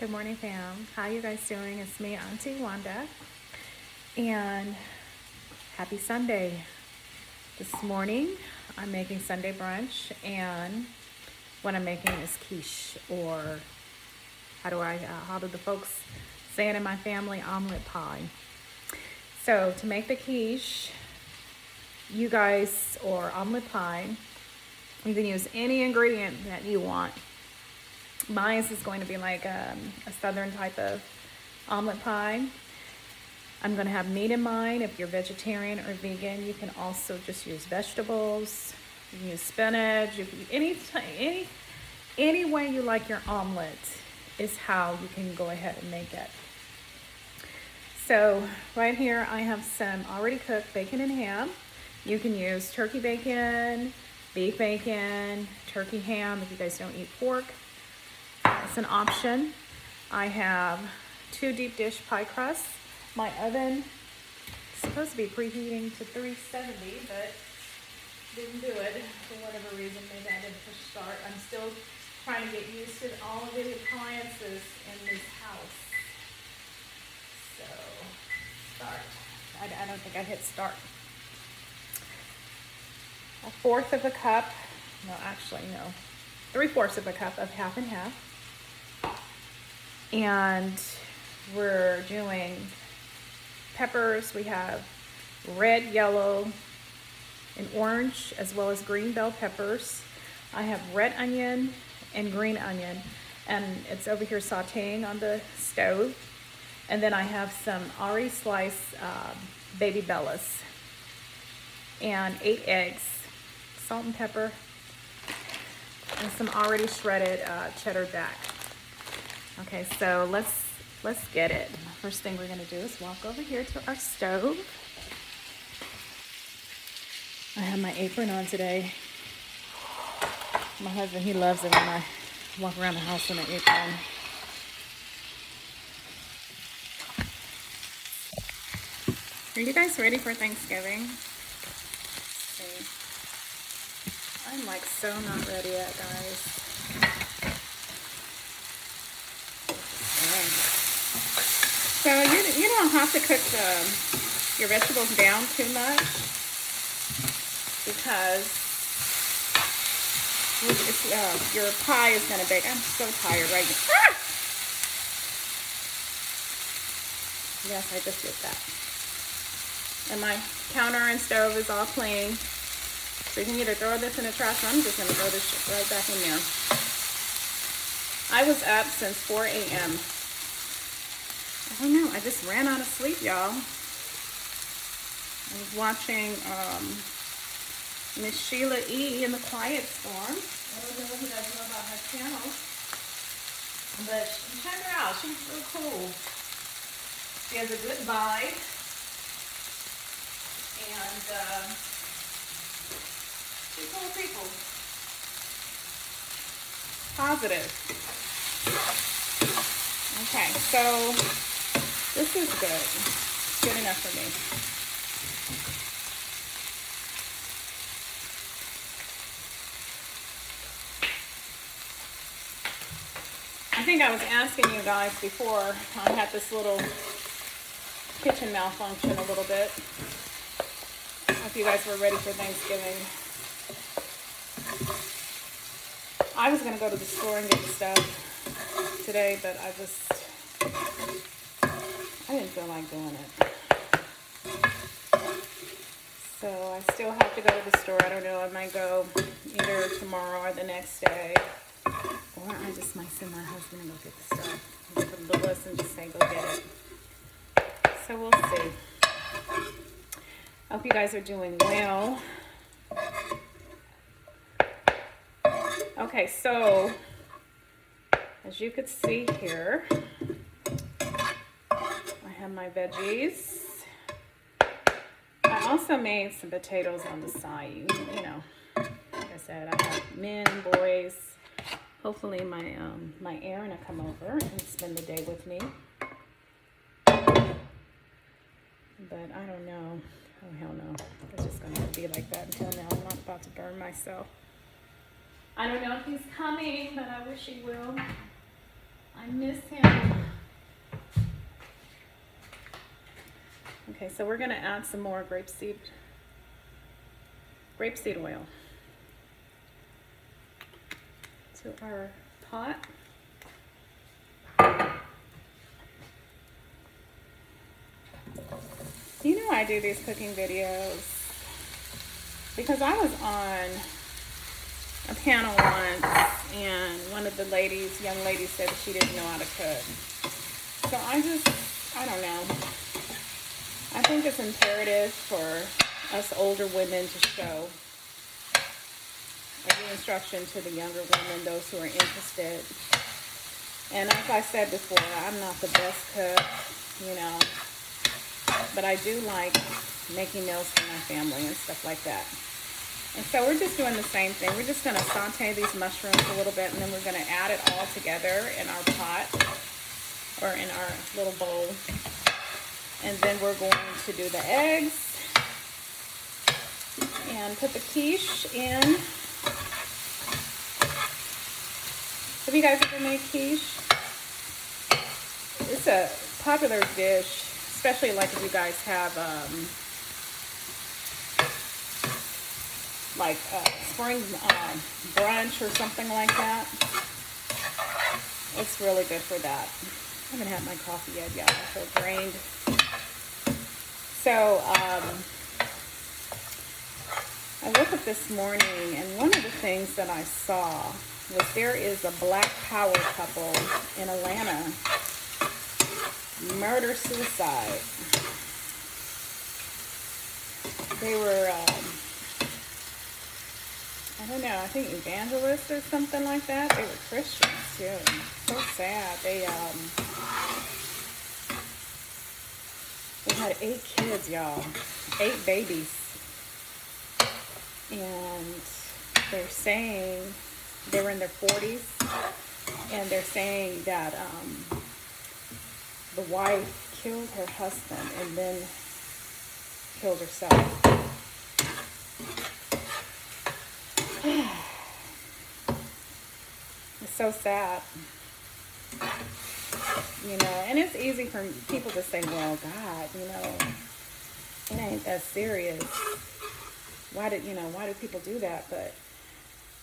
Good morning, fam. How you guys doing? It's me, Auntie Wanda, and happy Sunday. This morning, I'm making Sunday brunch, and what I'm making is quiche, or how do the folks say it in my family? Omelet pie. So to make the quiche, you guys, or omelet pie, you can use any ingredient that you want. Mine is going to be like a southern type of omelet pie. I'm going to have meat in mine. If you're vegetarian or vegan, you can also just use vegetables. You can use spinach. You can, any way you like your omelet is how you can go ahead and make it. So right here I have some already cooked bacon and ham. You can use turkey bacon, beef bacon, turkey ham if you guys don't eat pork. It's an option. I have 2 deep dish pie crusts. My oven is supposed to be preheating to 370, but didn't do it for whatever reason. Maybe I didn't push start. I'm still trying to get used to all of the appliances in this house. So, start. I don't think I hit start. 1/4 of a cup. No, actually, no. 3/4 of a cup of half and half. And we're doing peppers. We have red, yellow, and orange, as well as green bell peppers. I have red onion and green onion, and it's over here sauteing on the stove. And then I have some already sliced baby bellas and 8 eggs, salt and pepper, and some already shredded cheddar jack. Okay, so let's get it. First thing we're gonna do is walk over here to our stove. I have my apron on today. My husband, he loves it when I walk around the house in an apron. Are you guys ready for Thanksgiving? Okay. I'm like so not ready yet, guys. So you don't have to cook your vegetables down too much, because your pie is going to bake. I'm so tired right now. Ah! Yes, I just did that. And my counter and stove is all clean. So you can either throw this in the trash, or I'm just going to throw this shit right back in there. I was up since 4 a.m. I don't know, I just ran out of sleep, y'all. I was watching Miss Sheila E. in the Quiet Storm. I don't know if you guys know about her channel, but check her out. She's so cool. She has a good vibe, and she's cool people. Positive. Okay, so this is good. Good enough for me. I think I was asking you guys before. I had this little kitchen malfunction a little bit. I hope you guys were ready for Thanksgiving. I was going to go to the store and get the stuff today, but I didn't feel like doing it. So I still have to go to the store. I don't know, I might go either tomorrow or the next day. Or I just might send my husband and go get the stuff. Give him the list and just say, go get it. So we'll see. I hope you guys are doing well. Okay, so as you could see here, I have my veggies. I also made some potatoes on the side. You know, like I said, I have men, boys. Hopefully my Aaron will come over and spend the day with me. But I don't know. Oh, hell no. It's just going to be like that until now. I'm not about to burn myself. I don't know if he's coming, but I wish he will. I miss him. Okay, so we're gonna add some more grapeseed oil to our pot. You know, I do these cooking videos because I was on a panel once and one of the young ladies said she didn't know how to cook. So I don't know. I think it's imperative for us older women to show the instruction to the younger women, those who are interested. And as I said before, I'm not the best cook, you know, but I do like making meals for my family and stuff like that. And so we're just doing the same thing. We're just going to saute these mushrooms a little bit, and then we're going to add it all together in our pot or in our little bowl. And then we're going to do the eggs and put the quiche in. Have you guys ever made quiche? It's a popular dish, especially like if you guys have like spring brunch or something like that. It's really good for that. I haven't had my coffee yet, y'all. I feel drained. So I woke up this morning, and one of the things that I saw was there is a Black Power couple in Atlanta, murder-suicide. They were, I don't know, I think evangelists or something like that. They were Christians, too. So sad. They had 8 kids, y'all. 8 babies. And they're saying, they were in their 40s, and they're saying that the wife killed her husband and then killed herself. It's so sad. You know, and it's easy for people to say, well, God, you know, it ain't that serious. Why do people do that? But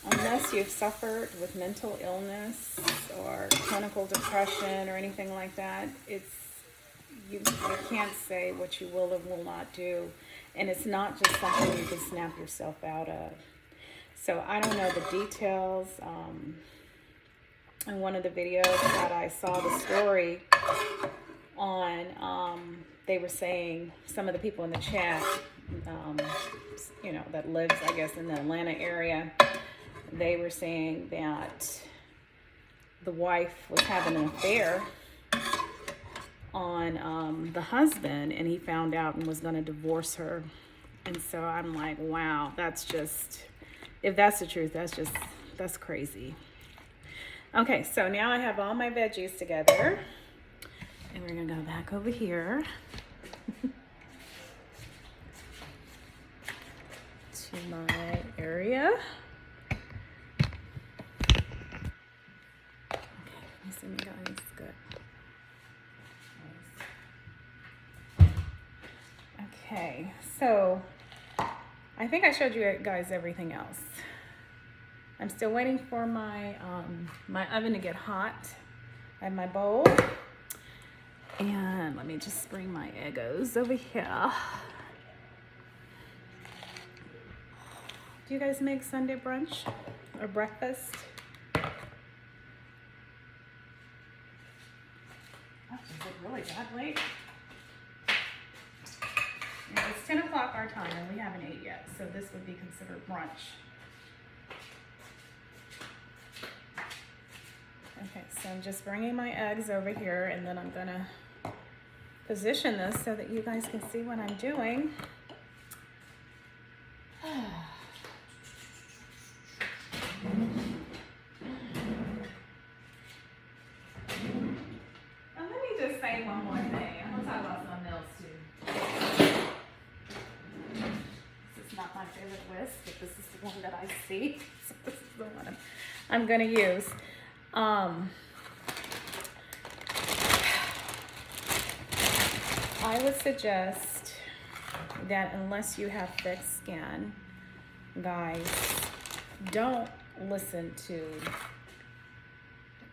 unless you've suffered with mental illness or clinical depression or anything like that, you can't say what you will or will not do. And it's not just something you can snap yourself out of. So I don't know the details. In one of the videos that I saw the story on, they were saying, some of the people in the chat, you know, that lives, I guess, in the Atlanta area, they were saying that the wife was having an affair on the husband, and he found out and was going to divorce her. And so I'm like, wow, that's just, if that's the truth, that's crazy. Okay, so now I have all my veggies together, and we're going to go back over here to my area. Okay, you see me, guys? Good. Okay, so I think I showed you guys everything else. I'm still waiting for my my oven to get hot. I have my bowl, and let me just bring my Eggos over here. Do you guys make Sunday brunch or breakfast? Oh, is it really that late? Yeah, it's 10 o'clock our time, and we haven't ate yet, so this would be considered brunch. Okay, so I'm just bringing my eggs over here, and then I'm gonna position this so that you guys can see what I'm doing. Now let me just say one more thing. I'm gonna talk about something else too. This is not my favorite whisk, but this is the one that I see. So this is the one I'm gonna use. I would suggest that unless you have thick skin, guys, don't listen to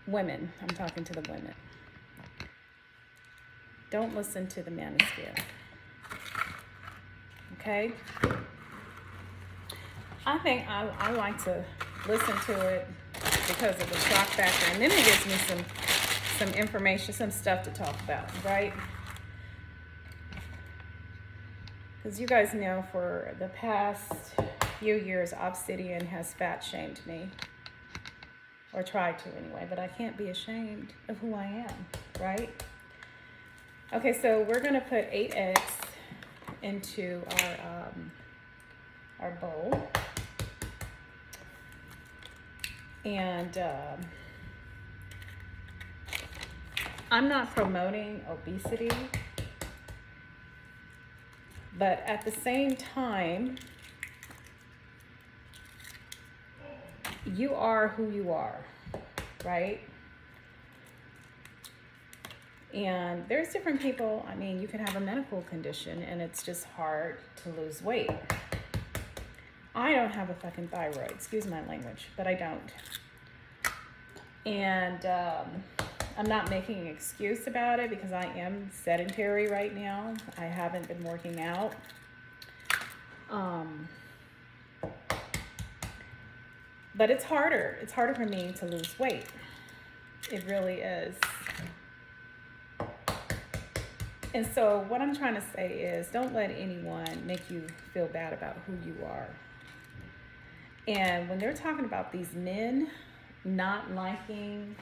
women. I'm talking to the women. Don't listen to the manosphere. Okay? I think I like to listen to it because of the shock factor, and then it gives me some information, some stuff to talk about, right? Because you guys know for the past few years, Obsidian has fat shamed me, or tried to anyway, but I can't be ashamed of who I am, right? Okay, so we're gonna put 8 eggs into our bowl. And I'm not promoting obesity, but at the same time, you are who you are, right? And there's different people. I mean, you can have a medical condition and it's just hard to lose weight. I don't have a fucking thyroid, excuse my language, but I don't. And I'm not making an excuse about it because I am sedentary right now. I haven't been working out. But it's harder. It's harder for me to lose weight. It really is. And so what I'm trying to say is don't let anyone make you feel bad about who you are. And when they're talking about these men not liking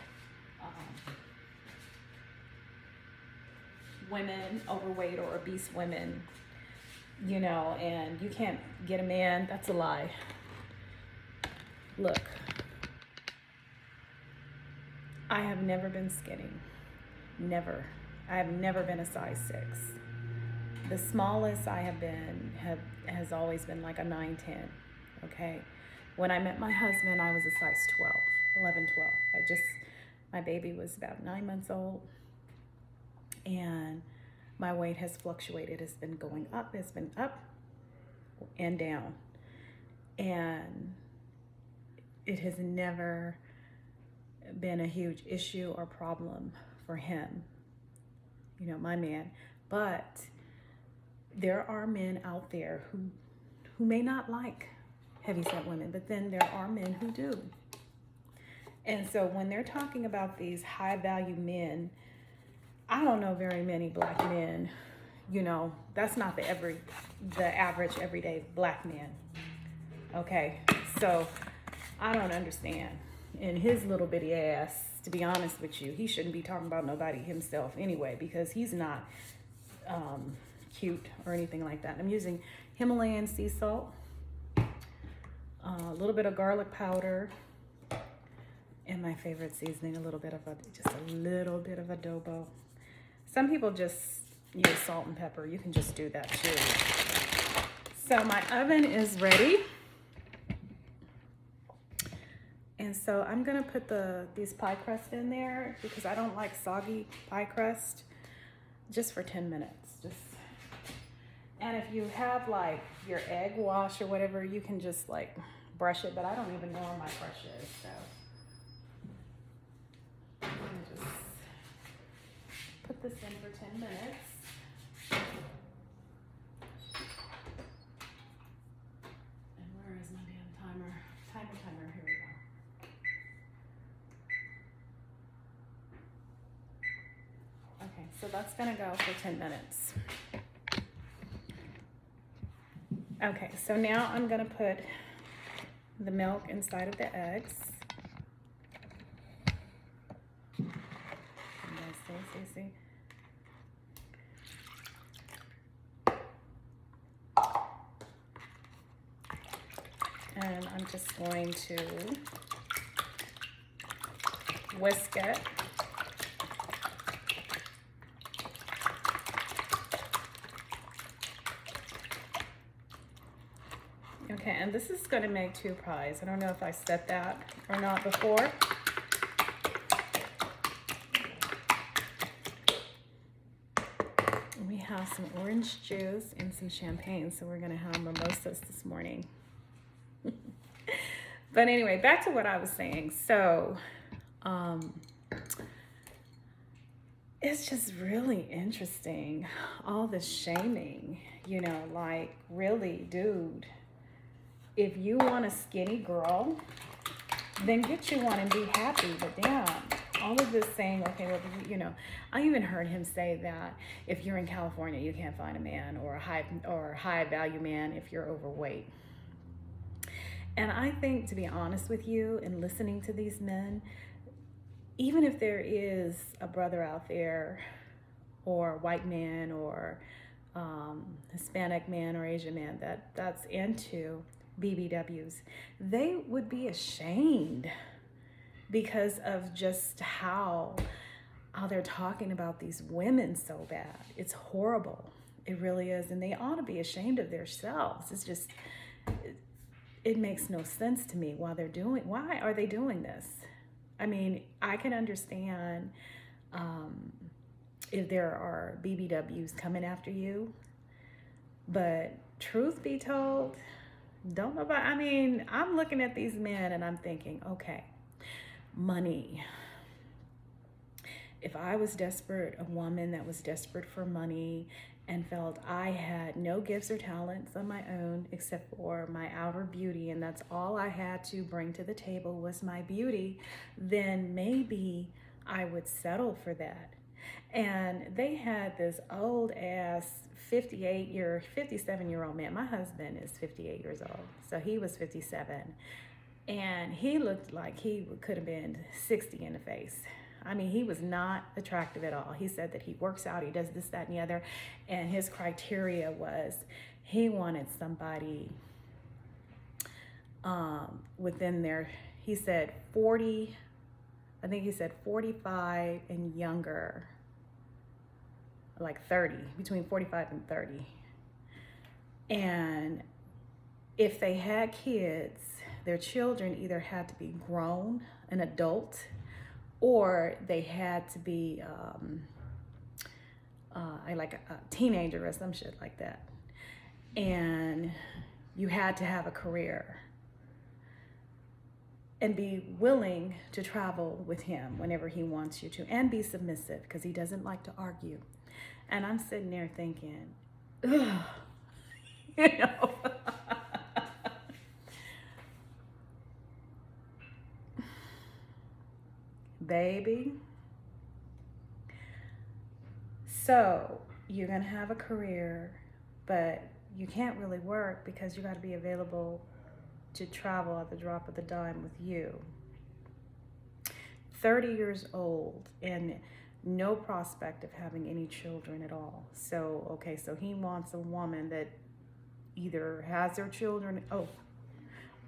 women, overweight or obese women, you know, and you can't get a man, that's a lie. Look, I have never been skinny. Never. I have never been a size 6. The smallest I have been has always been like a 9, 10. Okay. When I met my husband, I was a size 12, 11, 12. My baby was about 9 months old, and my weight has fluctuated. It's been going up. It's been up and down. And it has never been a huge issue or problem for him, you know, my man. But there are men out there who may not like heavyset women, but then there are men who do. And so when they're talking about these high value men, I don't know very many black men, you know, that's not the average everyday black man. Okay, so I don't understand. And his little bitty ass, to be honest with you, he shouldn't be talking about nobody himself anyway, because he's not cute or anything like that. I'm using Himalayan sea salt, a little bit of garlic powder, and my favorite seasoning, just a little bit of adobo. Some people just use salt and pepper. You can just do that too. So my oven is ready. And so I'm gonna put these pie crust in there because I don't like soggy pie crust, just for 10 minutes. And if you have like your egg wash or whatever, you can just like brush it, but I don't even know where my brush is, so. I'm gonna just put this in for 10 minutes. And where is my damn timer? Timer, here we go. Okay, so that's gonna go for 10 minutes. Okay, so now I'm gonna put the milk inside of the eggs. See. And I'm just going to whisk it. Okay, and this is going to make 2 pies. I don't know if I said that or not before. We have some orange juice and some champagne, so we're gonna have mimosas this morning. But anyway, back to what I was saying. So, it's just really interesting, all the shaming, like, really, dude, if you want a skinny girl, then get you one and be happy. But damn, all of this saying, okay, well, I even heard him say that if you're in California, you can't find a man or a high value man if you're overweight. And I think, to be honest with you, and listening to these men, even if there is a brother out there, or a white man, or Hispanic man, or Asian man that's into BBWs, they would be ashamed because of just how they're talking about these women so bad. It's horrible. It really is. And they ought to be ashamed of themselves. It's just, it makes no sense to me why are they doing this? I mean, I can understand if there are BBWs coming after you, but truth be told, I'm looking at these men and I'm thinking, okay, money. If I was desperate, a woman that was desperate for money and felt I had no gifts or talents of my own except for my outer beauty, and that's all I had to bring to the table was my beauty, then maybe I would settle for that. And they had this old ass 57-year-old man. My husband is 58 years old, so he was 57. And he looked like he could have been 60 in the face. I mean, he was not attractive at all. He said that he works out, he does this, that, and the other. And his criteria was he wanted somebody within their, he said 40, I think he said 45 and younger, like 30, between 45 and 30. And if they had kids, their children either had to be grown, an adult, or they had to be like a teenager or some shit like that. And you had to have a career and be willing to travel with him whenever he wants you to, and be submissive because he doesn't like to argue. And I'm sitting there thinking, ugh, you know. Baby. So you're going to have a career, but you can't really work because you got to be available to travel at the drop of the dime with you. 30 years old and no prospect of having any children at all. So, okay, so he wants a woman that either has their children,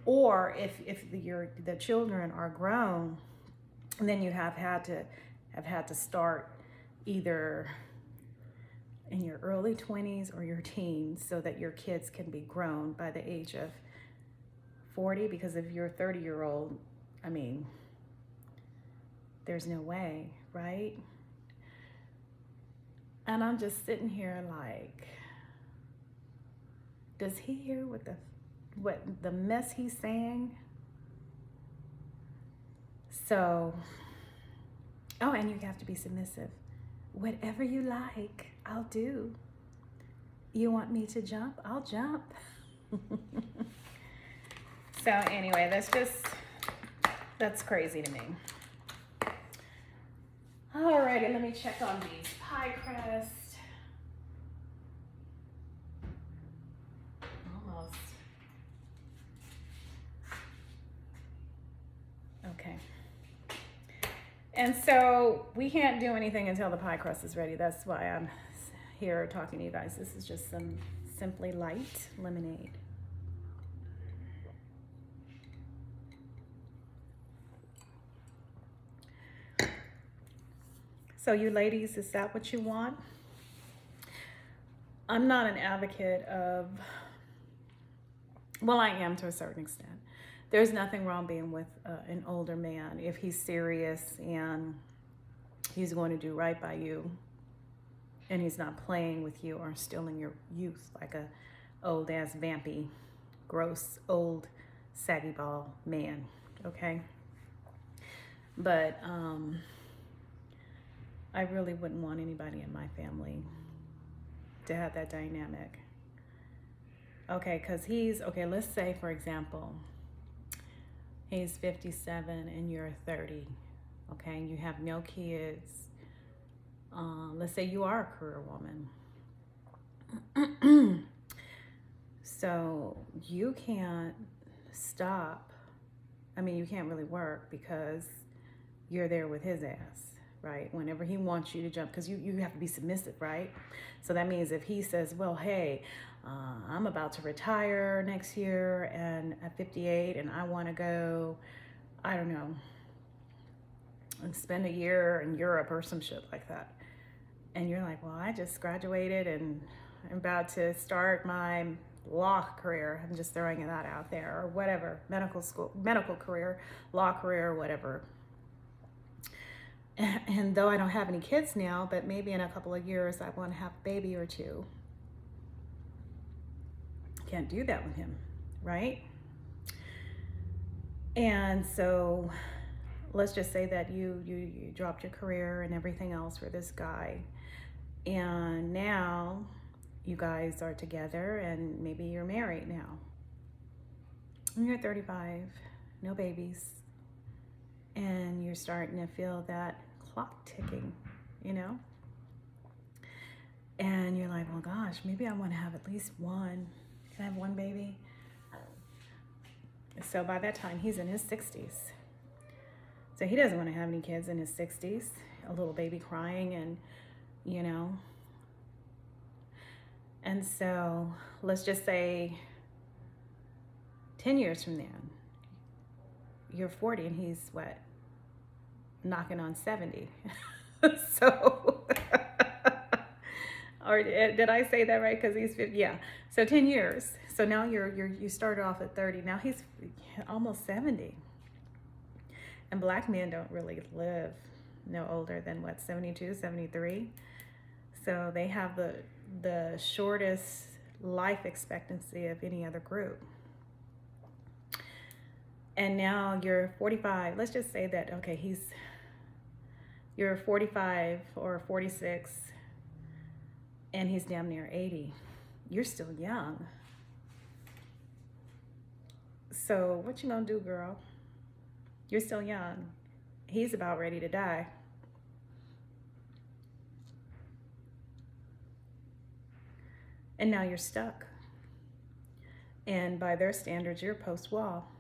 or if the children are grown, then you have had to start either in your early 20s or your teens so that your kids can be grown by the age of 40, because if you're a 30-year-old, I mean, there's no way, right? And I'm just sitting here like, does he hear what the mess he's saying? So, and you have to be submissive. Whatever you like, I'll do. You want me to jump? I'll jump. So anyway, that's crazy to me. Alrighty, let me check on these pie crust. Almost. Okay. And so we can't do anything until the pie crust is ready. That's why I'm here talking to you guys. This is just some Simply Light lemonade. So you ladies, is that what you want? I'm not an advocate of, well, I am to a certain extent. There's nothing wrong being with an older man if he's serious and he's going to do right by you. And he's not playing with you or stealing your youth like a old ass vampy, gross, old, saggy ball man, okay? But I really wouldn't want anybody in my family to have that dynamic. Okay, because okay, let's say, for example, he's 57 and you're 30, okay? You have no kids. Let's say you are a career woman. So you can't stop. I mean, you can't really work because you're there with his ass, right? Whenever he wants you to jump, because you have to be submissive, right? So that means if he says, well, hey, I'm about to retire next year and at 58 and I want to go, I don't know, and spend a year in Europe or some shit like that. And you're like, well, I just graduated and I'm about to start my law career. I'm just throwing that out there, or whatever, medical career, law career, whatever. And though I don't have any kids now, but maybe in a couple of years I want to have a baby or two. Can't do that with him, right? And so let's just say that you dropped your career and everything else for this guy. And now you guys are together and maybe you're married now. And you're 35, no babies. And you're starting to feel that clock ticking, you know? And you're like, well, gosh, maybe I want to have at least one. Can I have one baby? So by that time, he's in his 60s. So he doesn't want to have any kids in his 60s. A little baby crying and, you know. And so let's just say 10 years from then, you're 40 and he's what? Knocking on 70. So, or did I say that right? Because he's 50, yeah. So 10 years. So now you started off at 30. Now he's almost 70. And black men don't really live no older than what, 72, 73. So they have the shortest life expectancy of any other group. And now you're 45. Let's just say that, okay, you're 45 or 46 and he's damn near 80. You're still young. So what you gonna do, girl? You're still young. He's about ready to die. And now you're stuck. And by their standards, you're post-wall.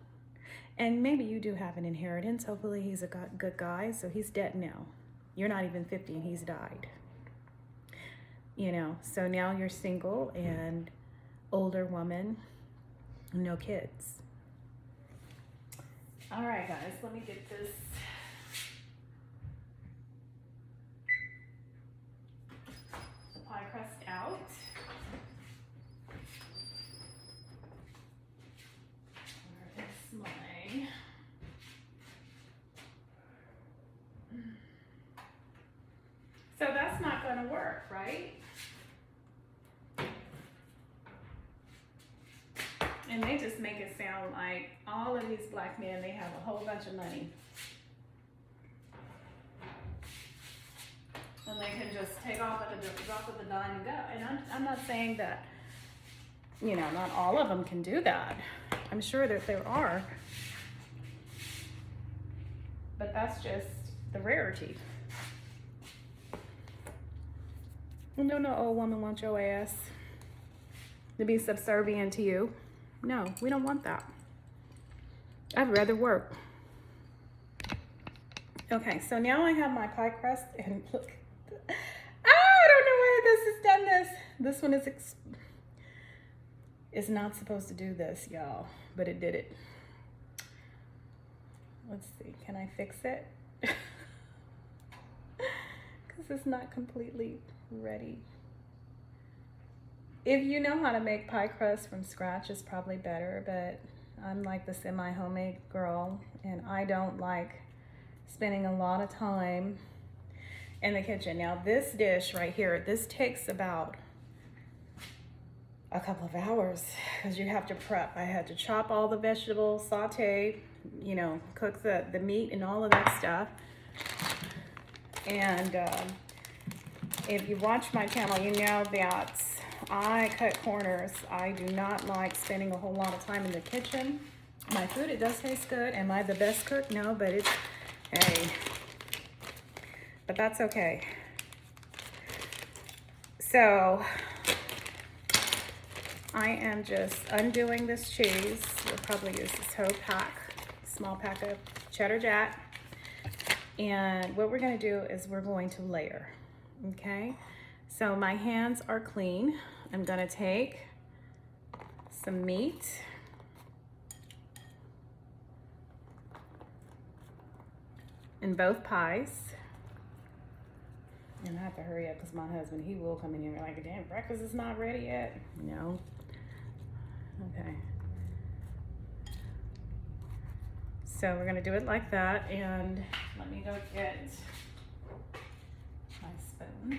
And maybe you do have an inheritance. Hopefully he's a good guy, so he's dead now. You're not even 50 and he's died. You know, so now you're single and older woman, no kids. All right, guys, let me get this. The pie crust out. Where is my... So that's not going to work, right? And they just make it sound like all of these black men, they have a whole bunch of money. And they can just take off at the drop of the dime and go. And I'm not saying that, you know, not all of them can do that. I'm sure that there are. But that's just the rarity. No old woman wants your ass to be subservient to you. No, we don't want that. I'd rather work. Okay, so now I have my pie crust and look. I don't know why this has done this. This one is not supposed to do this, y'all, but it did it. Let's see, can I fix it? Because it's not completely ready. If you know how to make pie crust from scratch, it's probably better, but I'm like the semi-homemade girl, and I don't like spending a lot of time in the kitchen. Now this dish right here, this takes about a couple of hours because you have to prep. I had to chop all the vegetables, saute, you know, cook the meat and all of that stuff. And if you watch my channel, you know that I cut corners. I do not like spending a whole lot of time in the kitchen. My food, it does taste good. Am I the best cook? No, but it's, hey, but that's okay. So I am just undoing this cheese. We'll probably use this whole pack, small pack of cheddar jack. And what we're gonna do is we're going to layer, okay? So my hands are clean. I'm gonna take some meat. In both pies. And I have to hurry up because my husband, he will come in here and be like, damn, breakfast is not ready yet. No. Okay. So we're gonna do it like that, and let me go get my spoon.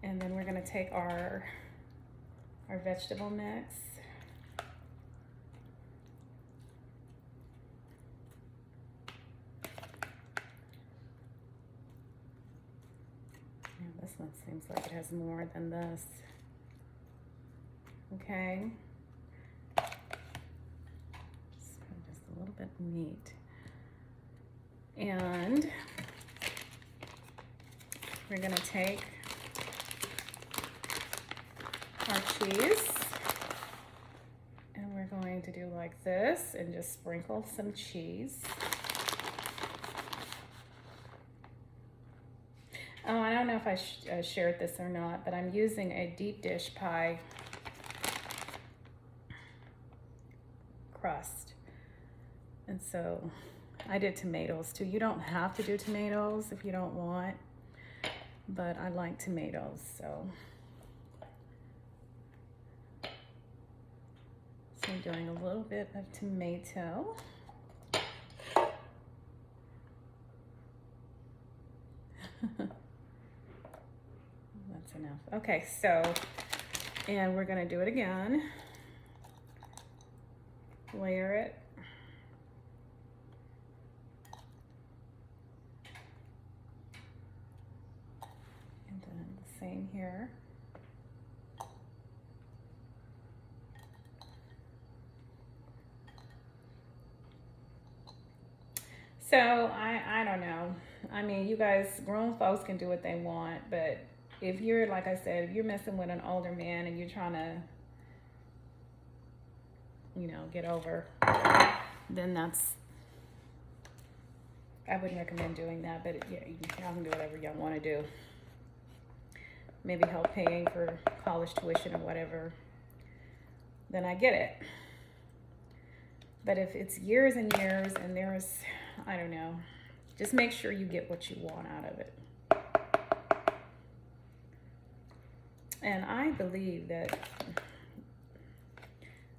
And then we're gonna take our vegetable mix. This one seems like it has more than this. Okay. So just a little bit of meat. And we're gonna take our cheese and we're going to do like this and just sprinkle some cheese. Oh, I don't know if I shared this or not, but I'm using a deep dish pie crust. And so I did tomatoes too. You don't have to do tomatoes if you don't want, but I like tomatoes, so. So I'm doing a little bit of tomato. That's enough. Okay, so, and we're gonna do it again. Layer it. And then the same here. So I don't know. I mean, you guys, grown folks can do what they want, but if you're, like I said, if you're messing with an older man and you're trying to, you know, get over, then that's, I wouldn't recommend doing that, but yeah, y'all can do whatever y'all want to do. Maybe help paying for college tuition or whatever, then I get it. But if it's years and years and there's, I don't know, just make sure you get what you want out of it. And I believe that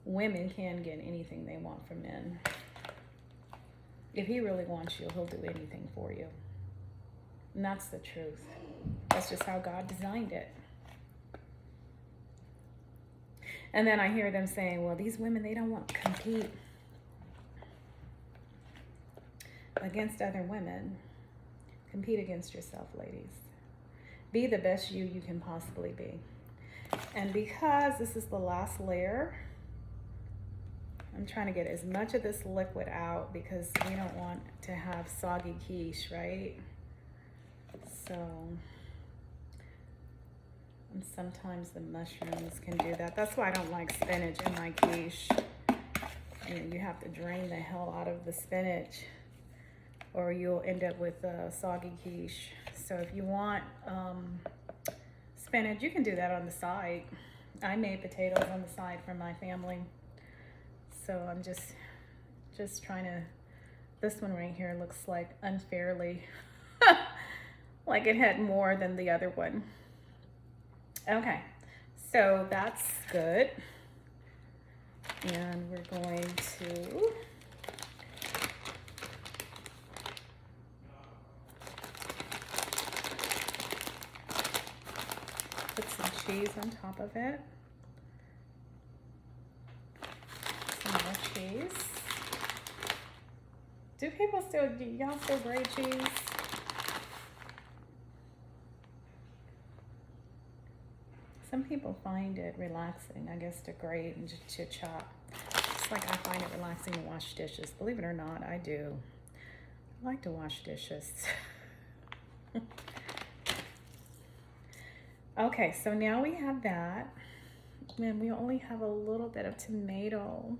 women can get anything they want from men. If he really wants you, he'll do anything for you. And that's the truth. That's just how God designed it. And then I hear them saying, well, these women, they don't want to compete against other women. Compete against yourself, ladies. Be the best you can possibly be. And because this is the last layer, I'm trying to get as much of this liquid out because we don't want to have soggy quiche, right? So, and sometimes the mushrooms can do that. That's why I don't like spinach in my quiche. You have to drain the hell out of the spinach or you'll end up with a soggy quiche. So if you want spinach, you can do that on the side. I made potatoes on the side for my family. So I'm just trying to, this one right here looks like unfairly, like it had more than the other one. Okay, so that's good. And we're going to some cheese on top of it. Some more cheese. Do y'all still grate cheese? Some people find it relaxing, I guess, to grate and to chop. Just like I find it relaxing to wash dishes. Believe it or not, I do. I like to wash dishes. Okay, so now we have that. And we only have a little bit of tomato.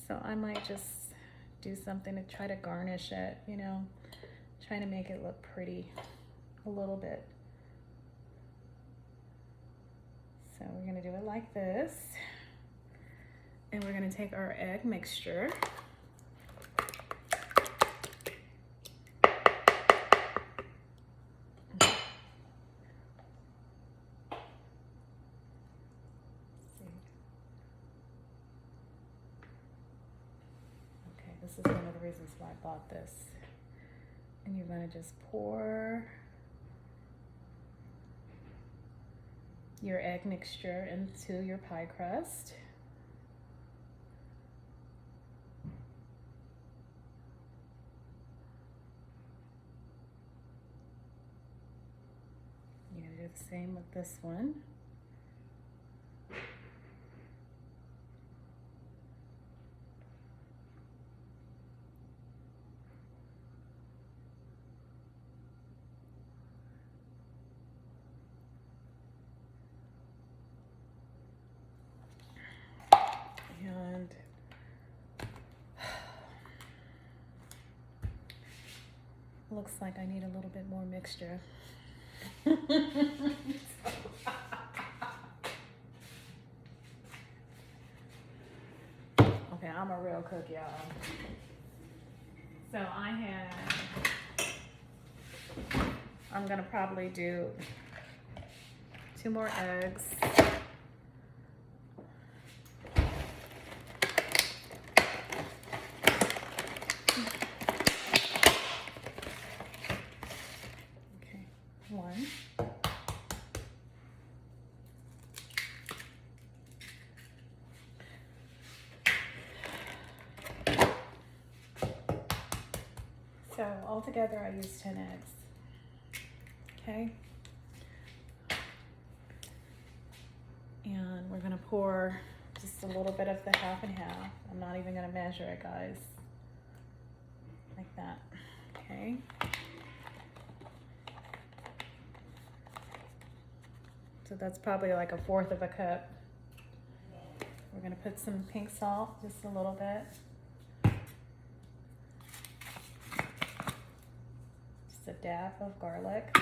So I might just do something to try to garnish it, you know, trying to make it look pretty a little bit. So we're gonna do it like this. And we're gonna take our egg mixture. This is one of the reasons why I bought this. And you're gonna just pour your egg mixture into your pie crust. You're gonna do the same with this one. And looks like I need a little bit more mixture. Okay, I'm a real cook, y'all. So I'm gonna probably do 2 more eggs. One. So altogether I used 10 eggs. Okay. And we're gonna pour just a little bit of the half and half. I'm not even gonna measure it, guys. Like that. Okay. So that's probably like 1/4 of a cup. We're gonna put some pink salt, just a little bit. Just a dab of garlic.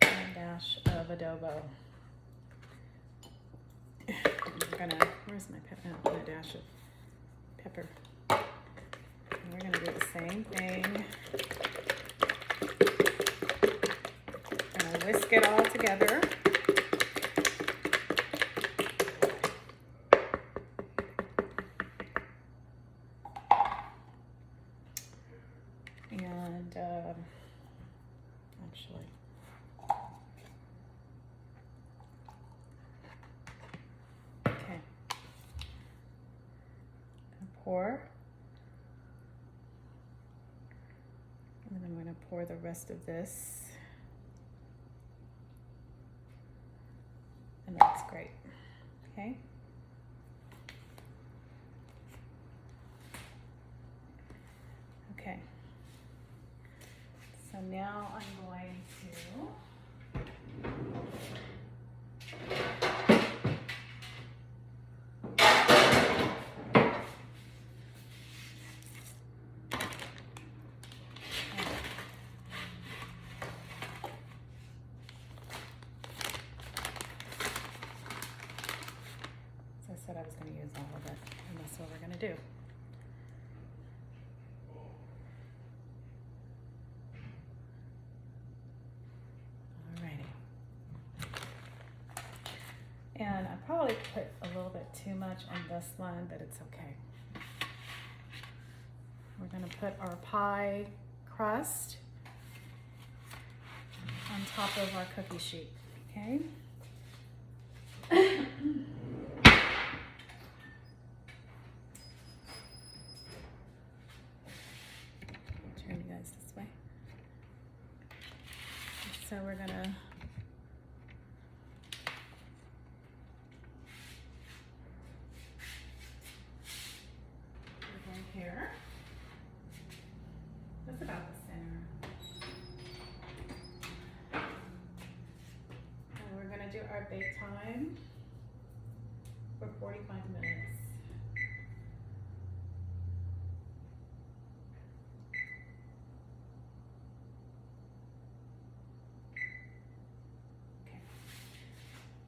And a dash of adobo. We're gonna, where's my pepper? Oh, a dash of pepper. And we're gonna do the same thing. Whisk it all together. And actually, okay. Pour. And then I'm going to pour the rest of this. And that's great. Okay. Okay. So now I'm going to said I was going to use all of it, and that's what we're going to do. Alrighty. And I probably put a little bit too much on this one, but it's okay. We're going to put our pie crust on top of our cookie sheet, okay? Turn you guys this way. So we're gonna here. That's about the center. And we're gonna do our bake time for 45 minutes.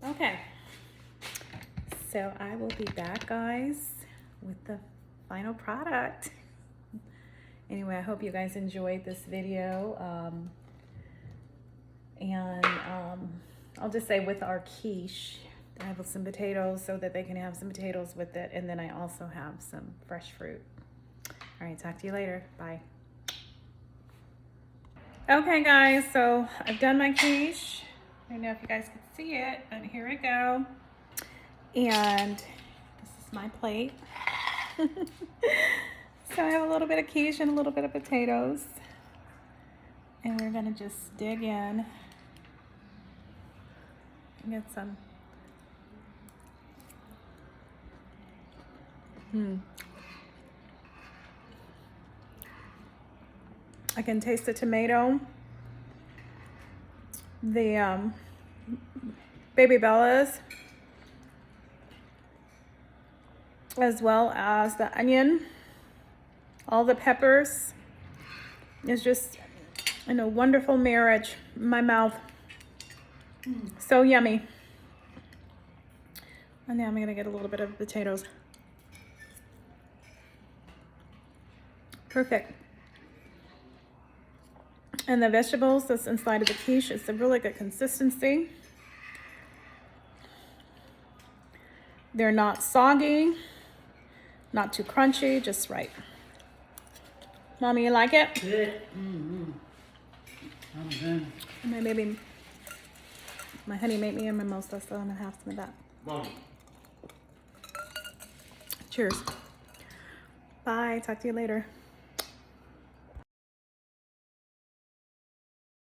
Okay. So I will be back, guys, with the final product. Anyway, I hope you guys enjoyed this video. I'll just say with our quiche, I have some potatoes so that they can have some potatoes with it. And then I also have some fresh fruit. All right, talk to you later. Bye. Okay, guys, so I've done my quiche. I don't know if you guys can see it, but here we go. And this is my plate. So I have a little bit of quiche and a little bit of potatoes. And we're gonna just dig in and get some. I can taste the tomato, the baby bellas, as well as the onion, all the peppers. It's just in a wonderful marriage in my mouth. So yummy. And now I'm gonna get a little bit of potatoes. Perfect. And the vegetables that's inside of the quiche, it's a really good consistency. They're not soggy, not too crunchy, just right. Mommy, you like it? Good. Good. And my honey made me a mimosa, so I'm gonna have some of that. Mommy. Cheers. Bye, talk to you later.